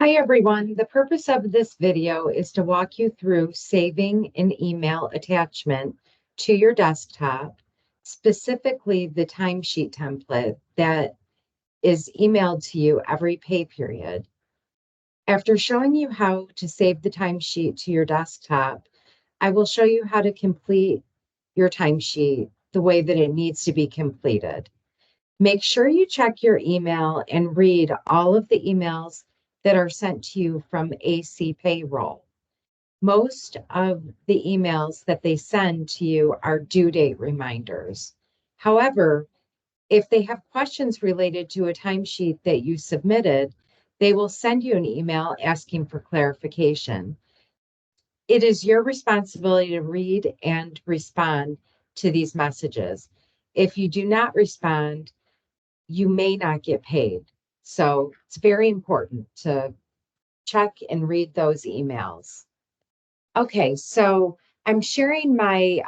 Hi everyone, the purpose of this video is to walk you through saving an email attachment to your desktop, specifically the timesheet template that is emailed to you every pay period. After showing you how to save the timesheet to your desktop, I will show you how to complete your timesheet the way that it needs to be completed. Make sure you check your email and read all of the emails that are sent to you from AC Payroll. Most of the emails that they send to you are due date reminders. However, if they have questions related to a timesheet that you submitted, they will send you an email asking for clarification. It is your responsibility to read and respond to these messages. If you do not respond, you may not get paid. So it's very important to check and read those emails. Okay, so I'm sharing my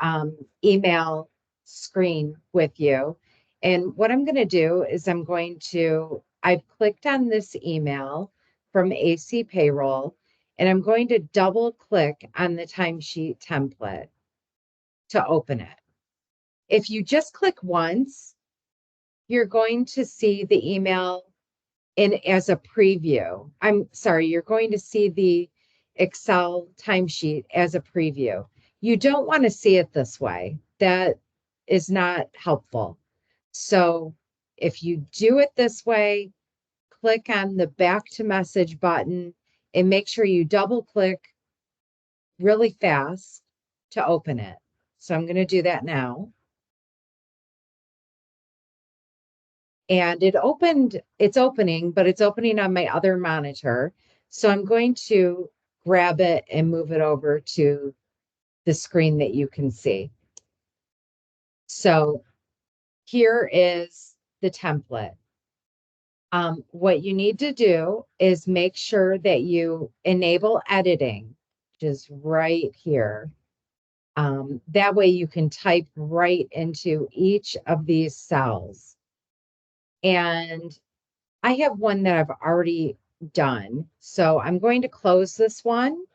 email screen with you. And what I'm going to do is I've clicked on this email from AC Payroll, and I'm going to double click on the timesheet template to open it. If you just click once, you're going to see the email as a preview. I'm sorry, you're going to see the Excel timesheet as a preview. You don't want to see it this way. That is not helpful. So if you do it this way, click on the back to message button and make sure you double click really fast to open it. So I'm going to do that now. And it's opening, but it's opening on my other monitor. So I'm going to grab it and move it over to the screen that you can see. So here is the template. What you need to do is make sure that you enable editing, which is right here. That way you can type right into each of these cells. And I have one that I've already done. So I'm going to close this one.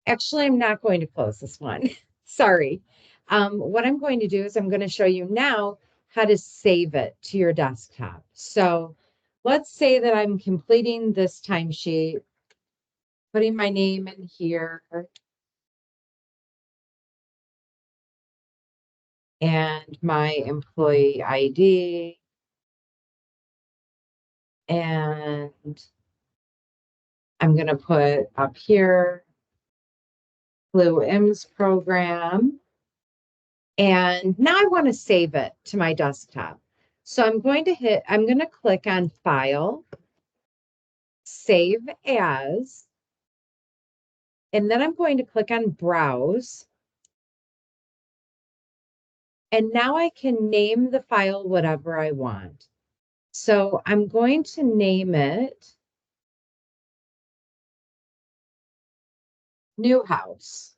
Actually, I'm not going to close this one. Sorry. What I'm going to do is I'm going to show you now how to save it to your desktop. So let's say that I'm completing this timesheet, putting my name in here and my employee ID. And I'm going to put up here Blue IMS program. And now I want to save it to my desktop. So I'm going to click on File, Save As, and then I'm going to click on Browse. And now I can name the file whatever I want. So I'm going to name it New House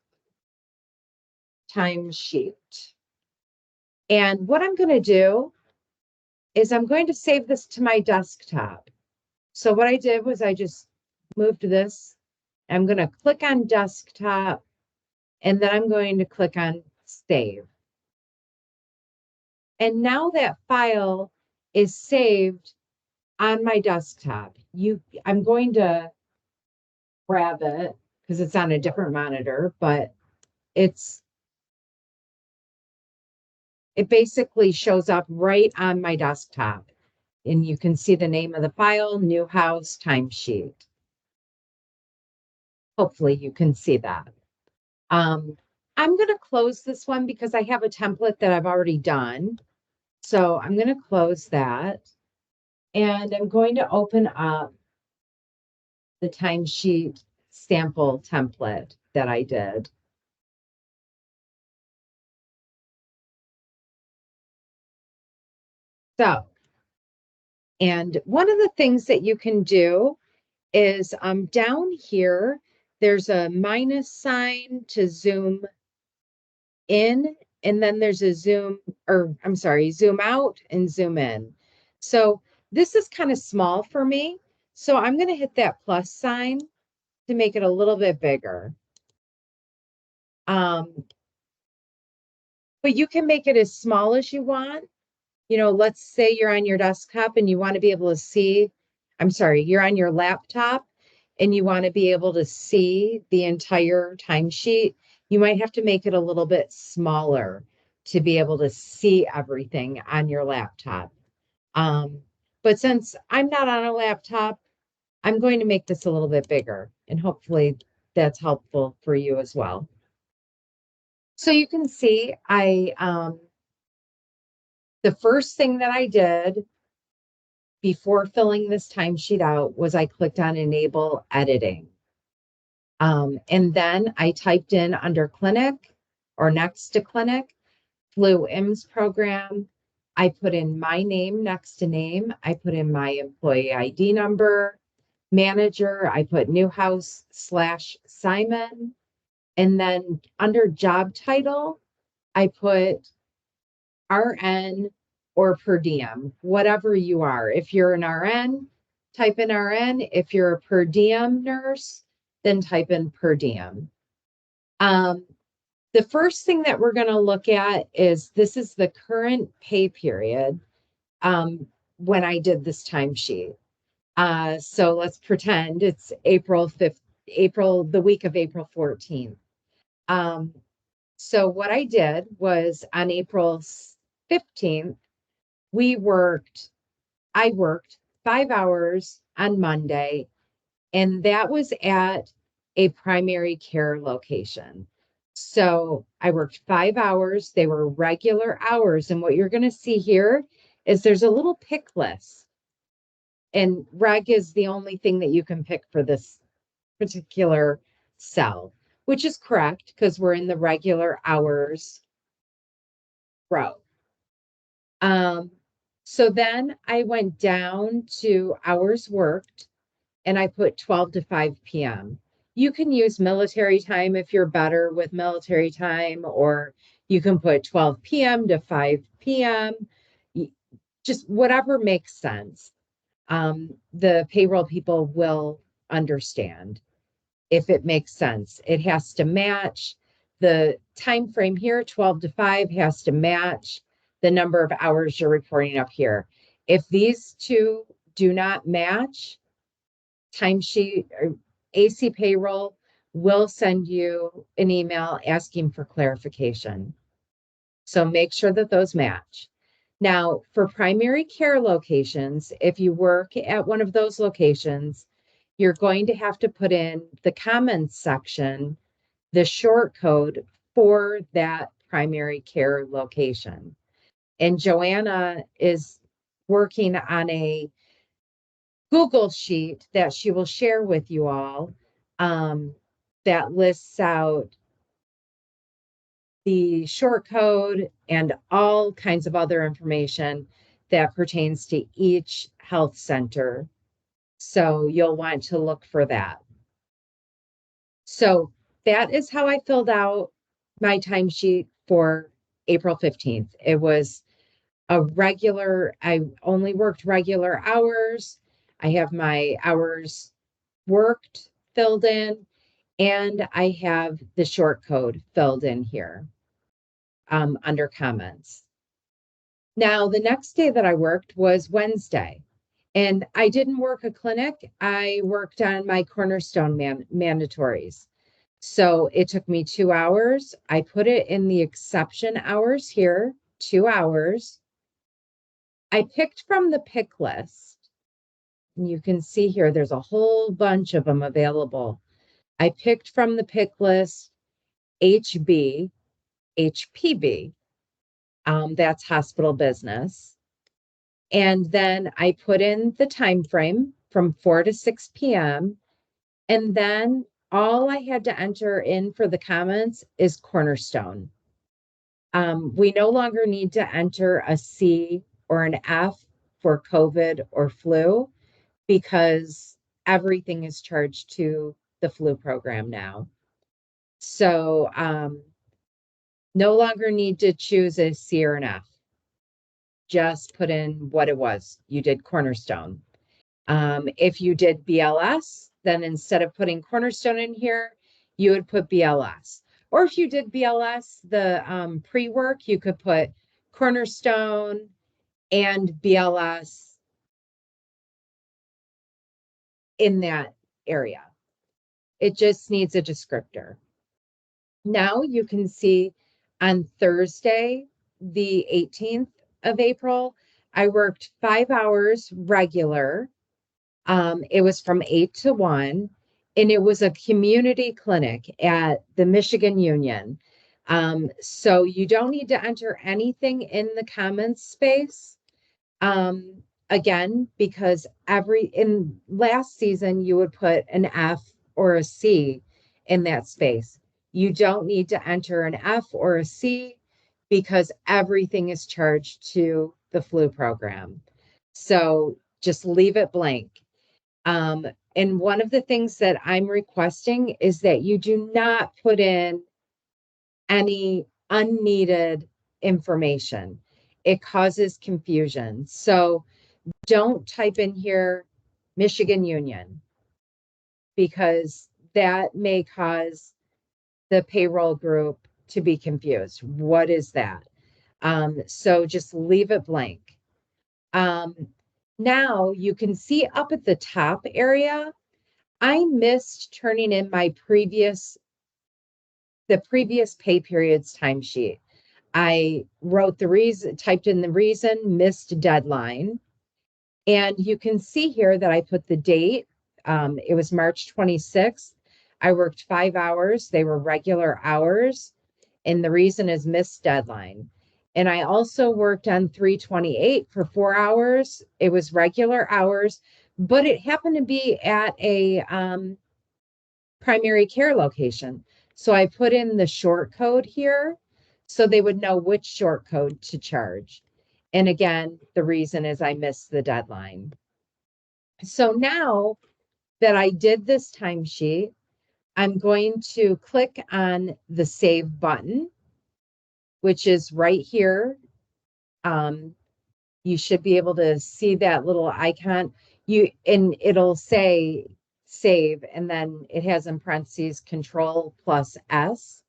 Timesheet. And what I'm going to do is I'm going to save this to my desktop. So what I did was I just moved this. I'm going to click on desktop, and then I'm going to click on save. And now that file is saved on my desktop. I'm going to grab it because it's on a different monitor, but it basically shows up right on my desktop. And you can see the name of the file, New House Timesheet. Hopefully you can see that. I'm going to close this one because I have a template that I've already done. So I'm going to close that. And I'm going to open up the timesheet sample template that I did. So, and one of the things that you can do is down here, there's a minus sign to zoom in, and then there's a zoom out and zoom in. So this is kind of small for me. So I'm going to hit that plus sign to make it a little bit bigger. But you can make it as small as you want. Let's say you're on your desktop and you want to be able to see, I'm sorry, you're on your laptop and you want to be able to see the entire timesheet. You might have to make it a little bit smaller to be able to see everything on your laptop. But since I'm not on a laptop, I'm going to make this a little bit bigger and hopefully that's helpful for you as well. So you can see the first thing that I did before filling this timesheet out was I clicked on enable editing. And then I typed in under clinic or next to clinic, flu IMS program. I put in my name next to name. I put in my employee ID number, manager. I put Newhouse/Simon. And then under job title, I put RN or per diem, whatever you are. If you're an RN, type in RN. If you're a per diem nurse, then type in per diem. The first thing that we're going to look at is this is the current pay period when I did this timesheet. So let's pretend it's April 5th, the week of April 14th. So what I did was on April 15th, I worked 5 hours on Monday, and that was at a primary care location. So I worked 5 hours. They were regular hours. And what you're going to see here is there's a little pick list. And reg is the only thing that you can pick for this particular cell, which is correct because we're in the regular hours row. So then I went down to hours worked and I put 12 to 5 p.m. You can use military time if you're better with military time, or you can put 12 p.m. to 5 p.m. Just whatever makes sense. The payroll people will understand if it makes sense. It has to match the time frame here, 12 to 5 has to match the number of hours you're reporting up here. If these two do not match, timesheet or AC payroll will send you an email asking for clarification. So make sure that those match. Now, for primary care locations, if you work at one of those locations, you're going to have to put in the comments section, the short code for that primary care location. And Joanna is working on a Google sheet that she will share with you all that lists out the short code and all kinds of other information that pertains to each health center. So you'll want to look for that. So that is how I filled out my timesheet for April 15th. It was I only worked regular hours. I have my hours worked filled in, and I have the short code filled in here under comments. Now, the next day that I worked was Wednesday, and I didn't work a clinic. I worked on my cornerstone mandatories. So it took me 2 hours. I put it in the exception hours here, 2 hours. I picked from the pick list. And you can see here, there's a whole bunch of them available. I picked from the pick list HB, HPB, that's hospital business. And then I put in the time frame from 4 to 6 p.m. And then all I had to enter in for the comments is cornerstone. We no longer need to enter a C or an F for COVID or flu because everything is charged to the flu program now. So no longer need to choose a C or an F. Just put in what it was. You did cornerstone. If you did BLS, then instead of putting Cornerstone in here, you would put BLS. Or if you did BLS, the pre-work, you could put Cornerstone and BLS in that area. It just needs a descriptor. Now you can see on Thursday, the 18th of April, I worked 5 hours regular. It was from 8 to 1, and it was a community clinic at the Michigan Union. So you don't need to enter anything in the comments space. Again, because in last season, you would put an F or a C in that space. You don't need to enter an F or a C because everything is charged to the flu program. So just leave it blank. And one of the things that I'm requesting is that you do not put in any unneeded information. It causes confusion. So don't type in here Michigan Union because that may cause the payroll group to be confused. What is that? So just leave it blank. Now you can see up at the top area, I missed turning in the previous pay period's timesheet. I wrote the reason, typed in the reason, missed deadline. And you can see here that I put the date. It was March 26th. I worked 5 hours. They were regular hours. And the reason is missed deadline. And I also worked on 3/28 for 4 hours. It was regular hours, but it happened to be at a primary care location. So I put in the short code here so they would know which short code to charge. And again, the reason is I missed the deadline. So now that I did this timesheet, I'm going to click on the save button, which is right here. You should be able to see that little icon. And it'll say save, and then it has in parentheses Control+S.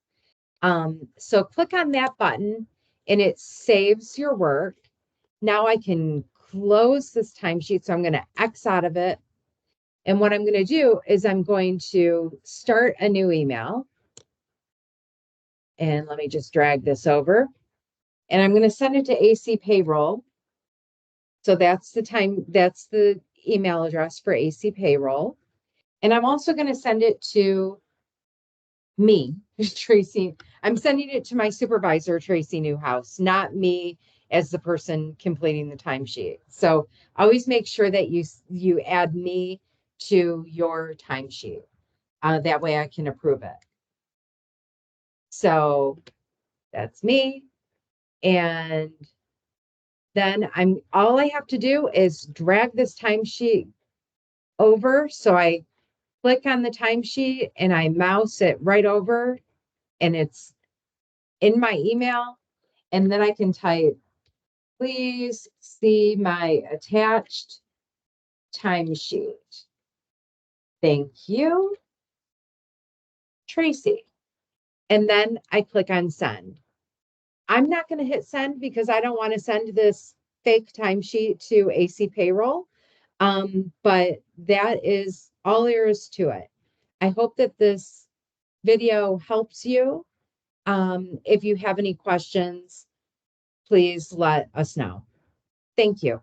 So click on that button and it saves your work. Now I can close this timesheet. So I'm going to X out of it. And what I'm going to do is I'm going to start a new email. And let me just drag this over. And I'm going to send it to AC Payroll. So that's the email address for AC Payroll. And I'm also going to send it to me, Tracy. I'm sending it to my supervisor, Tracy Newhouse, not me as the person completing the timesheet. So always make sure that you add me to your timesheet. That way I can approve it. So that's me. And then all I have to do is drag this timesheet over. So I click on the timesheet and I mouse it right over and it's in my email. And then I can type, please see my attached timesheet. Thank you, Tracy. And then I click on send. I'm not going to hit send because I don't want to send this fake timesheet to AC Payroll. But that is all there is to it. I hope that this video helps you. If you have any questions, please let us know. Thank you.